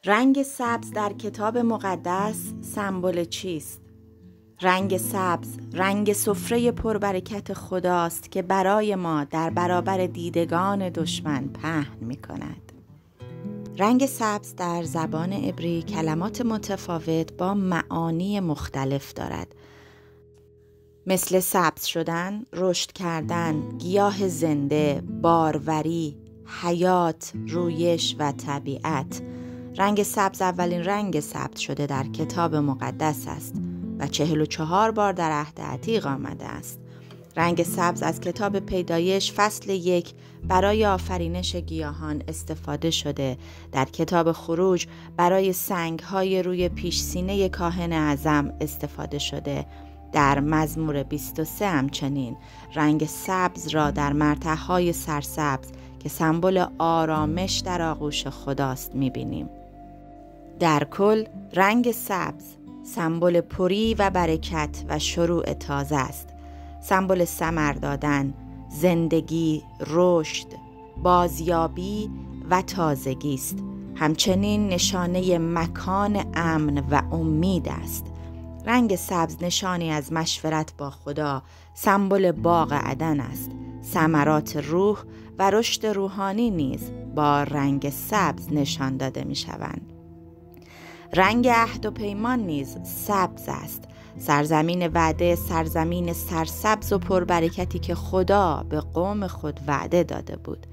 رنگ سبز در کتاب مقدس سمبل چیست؟ رنگ سبز رنگ سفره پربرکت خداست که برای ما در برابر دیدگان دشمن پهن می کند. رنگ سبز در زبان عبری کلمات متفاوت با معانی مختلف دارد. مثل سبز شدن، رشد کردن، گیاه زنده، باروری، حیات، رویش و طبیعت. رنگ سبز اولین رنگ ثبت شده در کتاب مقدس است و 44 بار در عهد عتیق آمده است. رنگ سبز از کتاب پیدایش فصل 1 برای آفرینش گیاهان استفاده شده. در کتاب خروج برای سنگ‌های روی پیش سینه کاهن اعظم استفاده شده. در مزمور 23 همچنین رنگ سبز را در مرتع‌های سرسبز که سمبل آرامش در آغوش خداست می‌بینیم. در کل رنگ سبز سمبل پری و برکت و شروع تازه است. سمبل ثمر دادن، زندگی، رشد، بازیابی و تازگی است. همچنین نشانه مکان امن و امید است. رنگ سبز نشانی از مشورت با خدا، سمبل باغ عدن است. ثمرات روح و رشد روحانی نیز با رنگ سبز نشان داده می شوند. رنگ عهد و پیمان نیز سبز است. سرزمین وعده، سرزمین سرسبز و پربرکتی که خدا به قوم خود وعده داده بود.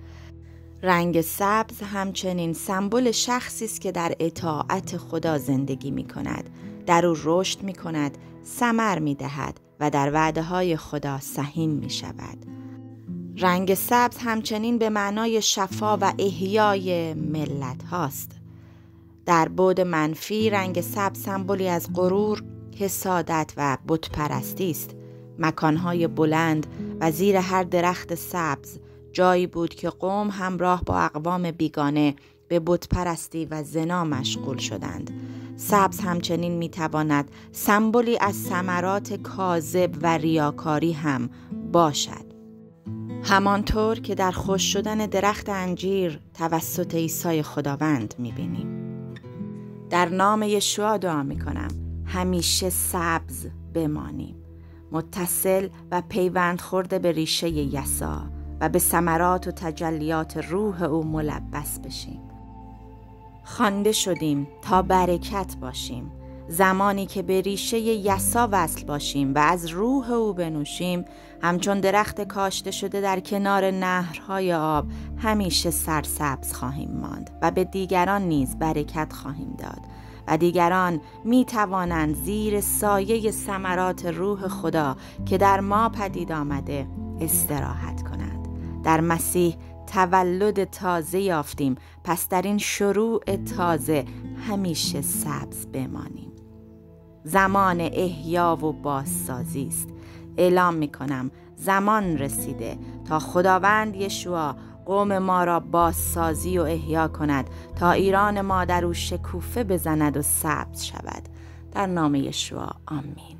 رنگ سبز همچنین سمبل شخصی است که در اطاعت خدا زندگی می کند، در او رشد می کند، ثمر می دهد و در وعده های خدا سهیم می شود. رنگ سبز همچنین به معنای شفا و احیای ملت هاست. در بعد منفی رنگ سبز سمبولی از غرور، حسادت و بتپرستی است. مکانهای بلند و زیر هر درخت سبز جایی بود که قوم همراه با اقوام بیگانه به بتپرستی و زنا مشغول شدند. سبز همچنین میتواند سمبولی از ثمرات کاذب و ریاکاری هم باشد. همانطور که در خشک شدن درخت انجیر توسط عیسی خداوند میبینیم. در نام یشوع دعا میکنم همیشه سبز بمانیم، متصل و پیوند خورده به ریشه یسوع و به ثمرات و تجلیات روح او ملبس بشیم. خوانده شدیم تا برکت باشیم. زمانی که به ریشه یسوع وصل باشیم و از روح او بنوشیم، همچون درخت کاشته شده در کنار نهرهای آب همیشه سرسبز خواهیم ماند و به دیگران نیز برکت خواهیم داد و دیگران می توانند زیر سایه ثمرات روح خدا که در ما پدید آمده استراحت کنند. در مسیح تولد تازه یافتیم، پس در این شروع تازه همیشه سبز بمانیم. زمان احیا و بازسازی است. اعلام می کنم زمان رسیده تا خداوند یشوع قوم ما را بازسازی و احیا کند تا ایران ما در او شکوفه بزند و سبز شود. در نام یشوع آمین.